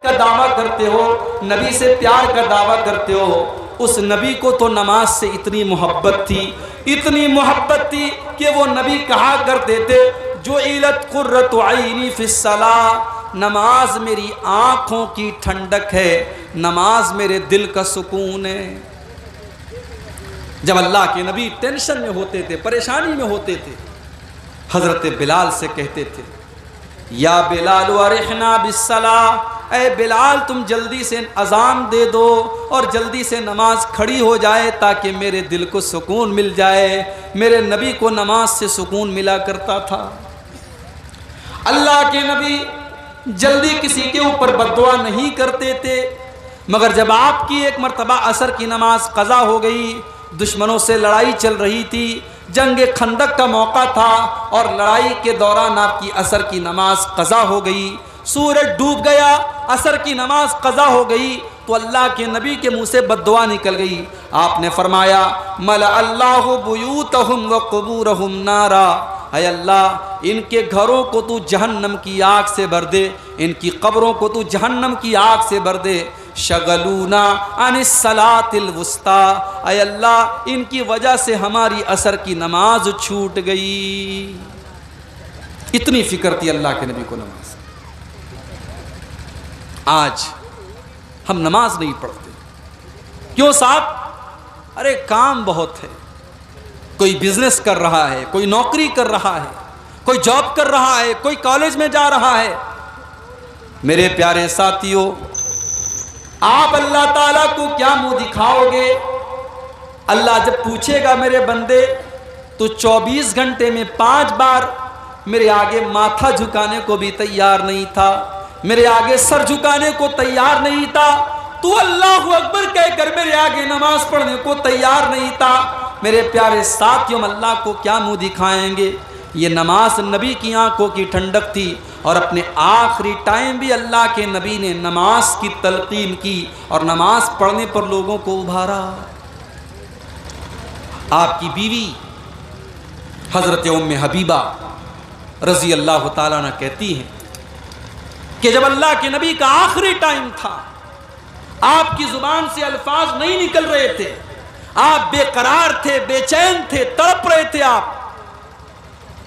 کا دعویٰ کرتے ہو، نبی سے پیار کا دعویٰ کرتے ہو، اس نبی کو تو نماز سے اتنی محبت تھی کہ وہ نبی کہا کرتے تھے جعلت قرۃ عینی فی الصلاۃ، نماز میری آنکھوں کی ٹھنڈک ہے، نماز میرے دل کا سکون ہے۔ جب اللہ کے نبی ٹینشن میں ہوتے تھے، پریشانی میں ہوتے تھے، حضرت بلال سے کہتے تھے یا بلال ارحنا بالصلاۃ، اے بلال تم جلدی سے اذان دے دو اور جلدی سے نماز کھڑی ہو جائے تاکہ میرے دل کو سکون مل جائے۔ میرے نبی کو نماز سے سکون ملا کرتا تھا۔ اللہ کے نبی جلدی کسی کے اوپر بددعا نہیں کرتے تھے، مگر جب آپ کی ایک مرتبہ عصر کی نماز قضا ہو گئی، دشمنوں سے لڑائی چل رہی تھی، جنگ خندق کا موقع تھا اور لڑائی کے دوران آپ کی عصر کی نماز قضا ہو گئی، سورج ڈوب گیا، عصر کی نماز قضا ہو گئی تو اللہ کے نبی کے منہ سے بددعا نکل گئی۔ آپ نے فرمایا ملأ اللہ بیوتہم وقبورہم نارا، اے اللہ ان کے گھروں کو تو جہنم کی آگ سے بھر دے، ان کی قبروں کو تو جہنم کی آگ سے بھر دے۔ شغلونا عن الصلاۃ الوسطیٰ، اے اللہ ان کی وجہ سے ہماری عصر کی نماز چھوٹ گئی۔ اتنی فکر تھی اللہ کے نبی کو نماز۔ آج ہم نماز نہیں پڑھتے، کیوں صاحب؟ ارے کام بہت ہے، کوئی بزنس کر رہا ہے، کوئی نوکری کر رہا ہے، کوئی جاب کر رہا ہے، کوئی کالج میں جا رہا ہے۔ میرے پیارے ساتھیوں، آپ اللہ تعالیٰ کو کیا منہ دکھاؤ گے؟ اللہ جب پوچھے گا میرے بندے تو 24 گھنٹے میں 5 بار میرے آگے ماتھا جھکانے کو بھی تیار نہیں تھا، میرے آگے سر جھکانے کو تیار نہیں تھا، تو اللہ اکبر کہہ کر میرے آگے نماز پڑھنے کو تیار نہیں تھا۔ میرے پیارے ساتھیوں، اللہ کو کیا منہ دکھائیں گے؟ یہ نماز نبی کی آنکھوں کی ٹھنڈک تھی، اور اپنے آخری ٹائم بھی اللہ کے نبی نے نماز کی تلقین کی اور نماز پڑھنے پر لوگوں کو ابھارا۔ آپ کی بیوی حضرت ام حبیبہ رضی اللہ تعالیٰ عنہ کہتی ہیں کہ جب اللہ کے نبی کا آخری ٹائم تھا، آپ کی زبان سے الفاظ نہیں نکل رہے تھے، آپ بے قرار تھے، بے چین تھے، تڑپ رہے تھے۔ آپ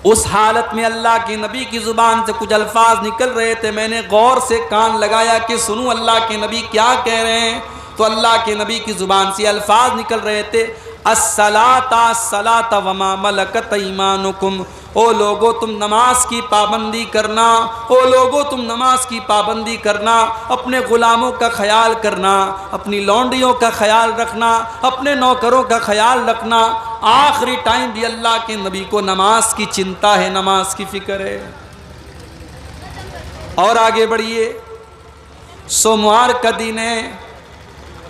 اس حالت میں اللہ کے نبی کی زبان سے کچھ الفاظ نکل رہے تھے، میں نے غور سے کان لگایا کہ سنوں اللہ کے نبی کیا کہہ رہے ہیں، تو اللہ کے نبی کی زبان سے الفاظ نکل رہے تھے الصلاۃ الصلاۃ وما ملکت ایمانکم، او لوگو تم نماز کی پابندی کرنا، او لوگو تم نماز کی پابندی کرنا، اپنے غلاموں کا خیال کرنا، اپنی لونڈیوں کا خیال رکھنا، اپنے نوکروں کا خیال رکھنا۔ آخری ٹائم بھی اللہ کے نبی کو نماز کی چنتا ہے، نماز کی فکر ہے۔ اور آگے بڑھیے، سوموار کا دن ہے،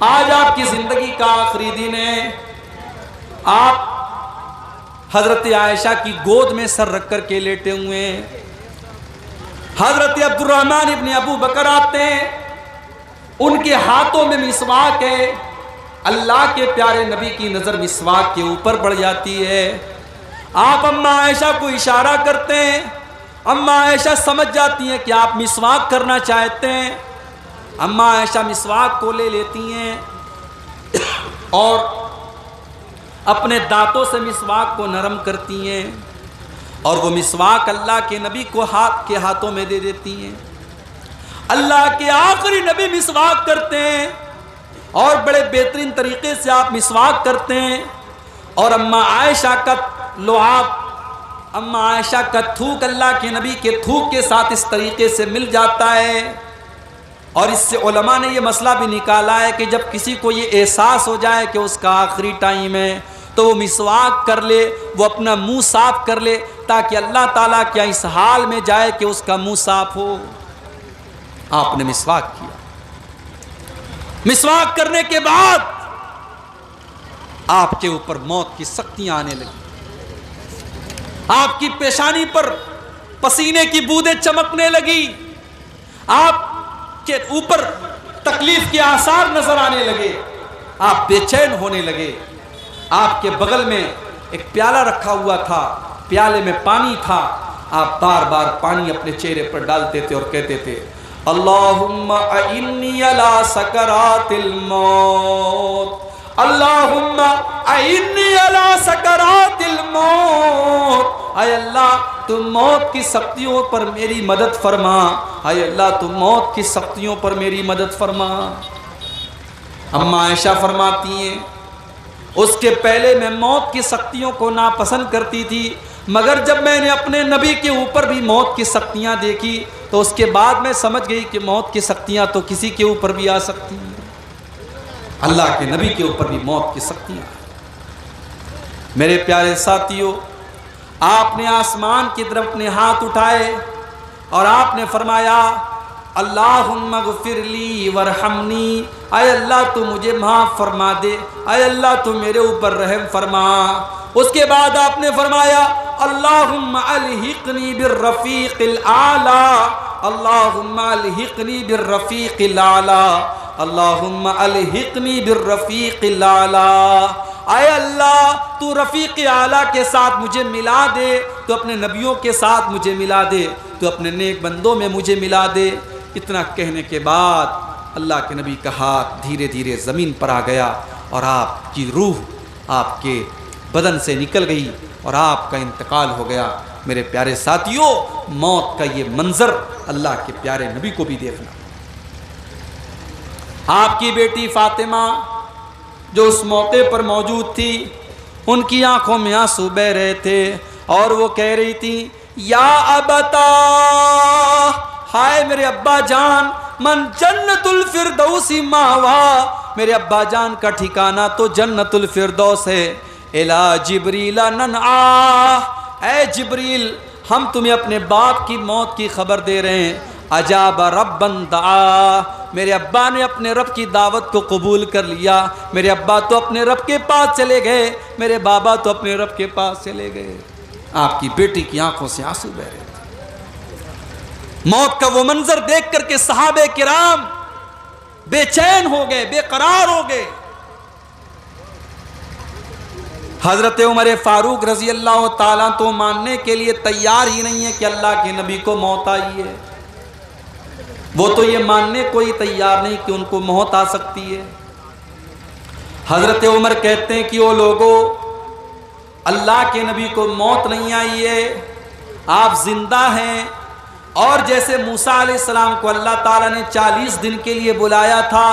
آج آپ کی زندگی کا آخری دن ہے۔ آپ حضرت عائشہ کی گود میں سر رکھ کر کے لیٹے ہوئے ہیں، حضرت عبد الرحمن ابن ابو بکر آتے ہیں، ان کے ہاتھوں میں مسواک ہے، اللہ کے پیارے نبی کی نظر مسواک کے اوپر پڑ جاتی ہے۔ آپ اماں عائشہ کو اشارہ کرتے ہیں، اماں عائشہ سمجھ جاتی ہیں کہ آپ مسواک کرنا چاہتے ہیں۔ اماں عائشہ مسواک کو لے لیتی ہیں اور اپنے دانتوں سے مسواک کو نرم کرتی ہیں، اور وہ مسواک اللہ کے نبی کو ہاتھوں میں دے دیتی ہیں۔ اللہ کے آخری نبی مسواک کرتے ہیں اور بڑے بہترین طریقے سے آپ مسواک کرتے ہیں، اور اماں عائشہ کا لعاب، اماں عائشہ کا تھوک اللہ کے نبی کے تھوک کے ساتھ اس طریقے سے مل جاتا ہے۔ اور اس سے علماء نے یہ مسئلہ بھی نکالا ہے کہ جب کسی کو یہ احساس ہو جائے کہ اس کا آخری ٹائم ہے تو وہ مسواک کر لے، وہ اپنا منہ صاف کر لے، تاکہ اللہ تعالیٰ کیا اس حال میں جائے کہ اس کا منہ صاف ہو۔ آپ نے مسواک کیا، مسواک کرنے کے بعد آپ کے اوپر موت کی سختیاں آنے لگی، آپ کی پیشانی پر پسینے کی بوندیں چمکنے لگی، آپ کے اوپر تکلیف کے آثار نظر آنے لگے، آپ بے چین ہونے لگے۔ آپ کے بغل میں ایک پیالہ رکھا ہوا تھا، پیالے میں پانی تھا، آپ بار بار پانی اپنے چہرے پر ڈالتے تھے اور کہتے تھے اللہم اعنی علی سکرات الموت، اللہم اعنی علی سکرات الموت، اے اللہ تو موت کی سختیوں پر میری مدد فرما، اے اللہ تو موت کی سختیوں پر میری مدد فرما۔ اماں عائشہ فرماتی ہیں اس کے پہلے میں موت کی سختیوں کو ناپسند کرتی تھی، مگر جب میں نے اپنے نبی کے اوپر بھی موت کی سختیاں دیکھی تو اس کے بعد میں سمجھ گئی کہ موت کی سختیاں تو کسی کے اوپر بھی آ سکتی ہیں، اللہ کے نبی کے اوپر بھی موت کی سختیاں۔ میرے پیارے ساتھیوں، آپ نے آسمان کی طرف اپنے ہاتھ اٹھائے اور آپ نے فرمایا اللہم اغفر لی ورحمنی، اے اللہ تو مجھے معاف فرما دے، اے اللہ تو میرے اوپر رحم فرما۔ اس کے بعد آپ نے فرمایا اللہم الحقنی بالرفیق الاعلی، اللہم الحقنی بالرفیق الاعلی، اللہم الحقنی بالرفیق الاعلی، اے اللہ تو رفیق اعلیٰ کے ساتھ مجھے ملا دے، تو اپنے نبیوں کے ساتھ مجھے ملا دے، تو اپنے نیک بندوں میں مجھے ملا دے۔ اتنا کہنے کے بعد اللہ کے نبی کا ہاتھ دھیرے دھیرے زمین پر آ گیا اور آپ کی روح آپ کے بدن سے نکل گئی اور آپ کا انتقال ہو گیا۔ میرے پیارے ساتھیوں، موت کا یہ منظر اللہ کے پیارے نبی کو بھی دیکھنا۔ آپ کی بیٹی فاطمہ جو اس موقع پر موجود تھی، ان کی آنکھوں میں آنسو بہ رہے تھے اور وہ کہہ رہی تھی یا ابتا، ہائے میرے ابا جان، من جنت الفردوس ماوا، میرے ابا جان کا ٹھکانہ تو جنت الفردوس ہے۔ الا جبریل ننعا، اے جبریل ہم تمہیں اپنے باپ کی موت کی خبر دے رہے ہیں۔ اجاب ربا دعا، میرے ابا نے اپنے رب کی دعوت کو قبول کر لیا، میرے ابا تو اپنے رب کے پاس چلے گئے، میرے بابا تو اپنے رب کے پاس چلے گئے۔ آپ کی بیٹی کی آنکھوں سے آنسو بہ رہے تھے۔ موت کا وہ منظر دیکھ کر کے صحابہ کرام بے چین ہو گئے، بے قرار ہو گئے۔ حضرت عمر فاروق رضی اللہ تعالیٰ تو ماننے کے لیے تیار ہی نہیں ہے کہ اللہ کے نبی کو موت آئی ہے، وہ تو یہ ماننے کو ہی تیار نہیں کہ ان کو موت آ سکتی ہے۔ حضرت عمر کہتے ہیں کہ وہ لوگوں، اللہ کے نبی کو موت نہیں آئی ہے، آپ زندہ ہیں، اور جیسے موسیٰ علیہ السلام کو اللہ تعالیٰ نے 40 دن کے لیے بلایا تھا،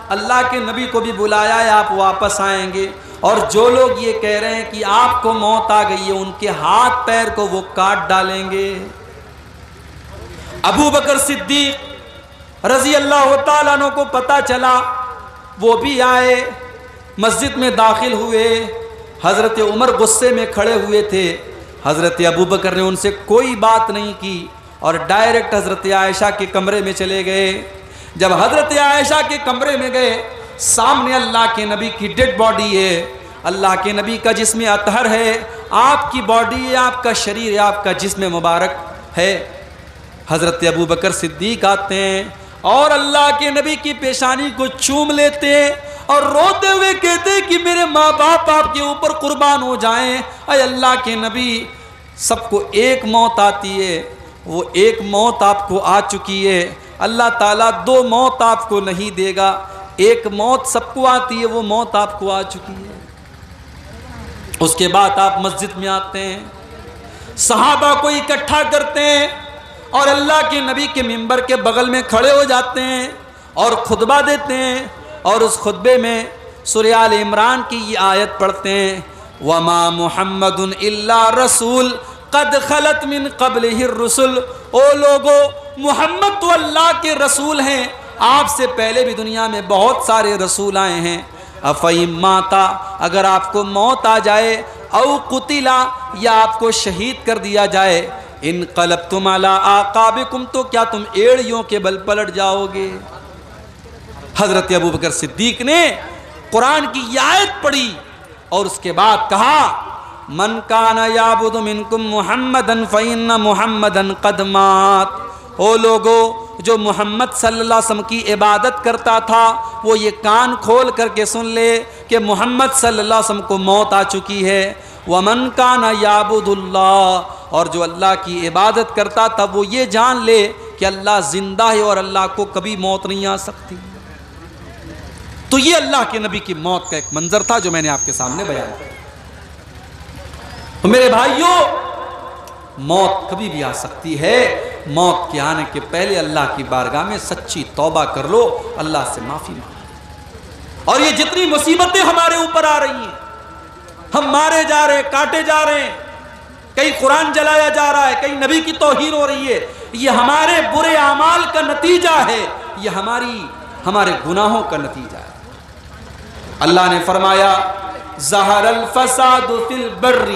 اللہ کے نبی کو بھی بلایا ہے، آپ واپس آئیں گے۔ اور جو لوگ یہ کہہ رہے ہیں کہ آپ کو موت آ گئی ہے، ان کے ہاتھ پیر کو وہ کاٹ ڈالیں گے۔ ابو بکر صدیق رضی اللہ تعالیٰ عنہ کو پتہ چلا، وہ بھی آئے، مسجد میں داخل ہوئے۔ حضرت عمر غصے میں کھڑے ہوئے تھے، حضرت ابو بکر نے ان سے کوئی بات نہیں کی اور ڈائریکٹ حضرت عائشہ کے کمرے میں چلے گئے۔ جب حضرت عائشہ کے کمرے میں گئے، سامنے اللہ کے نبی کی ڈیڈ باڈی ہے، اللہ کے نبی کا جسم اطہر ہے، آپ کی باڈی ہے، آپ کا شریر ہے، آپ کا جسم مبارک ہے۔ حضرت ابو بکر صدیق آتے ہیں اور اللہ کے نبی کی پیشانی کو چوم لیتے ہیں اور روتے ہوئے کہتے ہیں کہ میرے ماں باپ آپ کے اوپر قربان ہو جائیں۔ اے اللہ کے نبی، سب کو ایک موت آتی ہے، وہ ایک موت آپ کو آ چکی ہے، اللہ تعالیٰ 2 موت آپ کو نہیں دے گا، ایک موت سب کو آتی ہے، وہ موت آپ کو آ چکی ہے۔ اس کے بعد آپ مسجد میں آتے ہیں، صحابہ کو اکٹھا کرتے ہیں اور اللہ کے نبی کے منبر کے بغل میں کھڑے ہو جاتے ہیں اور خطبہ دیتے ہیں، اور اس خطبے میں سورہ آل عمران کی یہ آیت پڑھتے ہیں وَمَا مُحَمَّدٌ إِلَّا رَسُولٌ قَدْ خَلَتْ مِن قَبْلِهِ الرُّسُلُ، او لوگو محمد تو اللہ کے رسول ہیں، آپ سے پہلے بھی دنیا میں بہت سارے رسول آئے ہیں۔ افَإِن مَاتَ، اگر آپ کو موت آ جائے، او قُتِلَ، یا آپ کو شہید کر دیا جائے، انقلبتم علی اعقابکم، تو کیا تم ایڑیوں کے بل پلٹ جاؤ گے؟ حضرت ابو بکر صدیق نے قرآن کی یہ آیت پڑھی اور اس کے بعد کہا من کان یعبد منکم محمدا فإن محمدا قد مات، او لوگو جو محمد صلی اللہ علیہ وسلم کی عبادت کرتا تھا وہ یہ کان کھول کر کے سن لے کہ محمد صلی اللہ علیہ وسلم کو موت آ چکی ہے۔ ومن کان یعبد اللہ، اور جو اللہ کی عبادت کرتا تھا وہ یہ جان لے کہ اللہ زندہ ہے اور اللہ کو کبھی موت نہیں آ سکتی. تو یہ اللہ کے نبی کی موت کا ایک منظر تھا جو میں نے آپ کے سامنے بیان کیا. تو میرے بھائیوں، موت کبھی بھی آ سکتی ہے. موت کے آنے کے پہلے اللہ کی بارگاہ میں سچی توبہ کر لو، اللہ سے معافی مانگو. اور یہ جتنی مصیبتیں ہمارے اوپر آ رہی ہیں، ہم مارے جا رہے ہیں، کاٹے جا رہے ہیں، کہیں قرآن جلایا جا رہا ہے، کہیں نبی کی توہین ہو رہی ہے، یہ ہمارے برے اعمال کا نتیجہ ہے، یہ ہمارے گناہوں کا نتیجہ ہے. اللہ نے فرمایا ظہر الفساد فی البر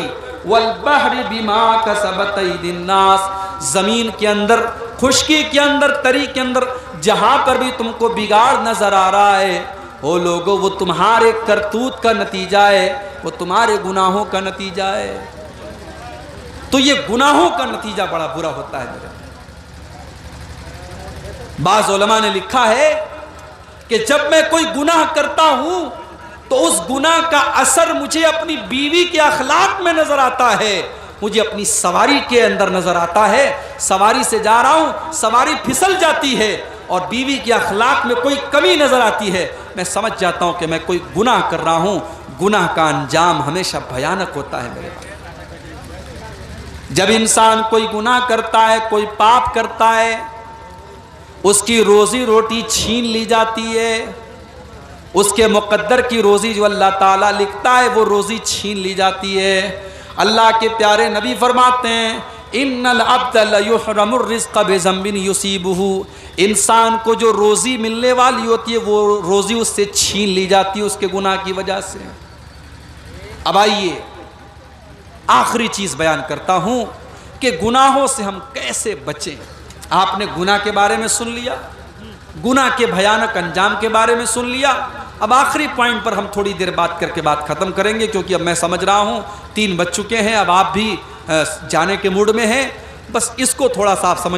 والبحر بما کسبت ایدی الناس. زمین کے اندر، خشکی کے اندر، تری کے اندر، جہاں پر بھی تم کو بگاڑ نظر آ رہا ہے، وہ لوگوں وہ تمہارے کرتوت کا نتیجہ ہے، وہ تمہارے گناہوں کا نتیجہ ہے. تو یہ گناہوں کا نتیجہ بڑا برا ہوتا ہے میرے. بعض علماء نے لکھا ہے کہ جب میں کوئی گناہ کرتا ہوں تو اس گناہ کا اثر مجھے اپنی بیوی کے اخلاق میں نظر آتا ہے، مجھے اپنی سواری کے اندر نظر آتا ہے. سواری سے جا رہا ہوں، سواری پھسل جاتی ہے اور بیوی کے اخلاق میں کوئی کمی نظر آتی ہے، میں سمجھ جاتا ہوں کہ میں کوئی گناہ کر رہا ہوں. گناہ کا انجام ہمیشہ بھیانک ہوتا ہے میرے بھائی. جب انسان کوئی گناہ کرتا ہے، کوئی پاپ کرتا ہے، اس کی روزی روٹی چھین لی جاتی ہے. اس کے مقدر کی روزی جو اللہ تعالیٰ لکھتا ہے وہ روزی چھین لی جاتی ہے. اللہ کے پیارے نبی فرماتے ہیں ان العبد لیحرم الرزق بذنب یصیبہ. انسان کو جو روزی ملنے والی ہوتی ہے وہ روزی اس سے چھین لی جاتی ہے اس کے گناہ کی وجہ سے. اب آئیے آخری چیز بیان کرتا ہوں کہ گناہوں سے ہم کیسے بچیں. آپ نے گناہ کے بارے میں سن لیا، گناہ کے بھیانک انجام کے بارے میں سن لیا. اب آخری پوائنٹ پر ہم تھوڑی دیر بات کر کے بات ختم کریں گے، کیونکہ اب میں سمجھ رہا ہوں 3 بج چکے ہیں، اب آپ بھی جانے کے موڈ میں ہیں. بس اس کو تھوڑا سا آپ سمجھ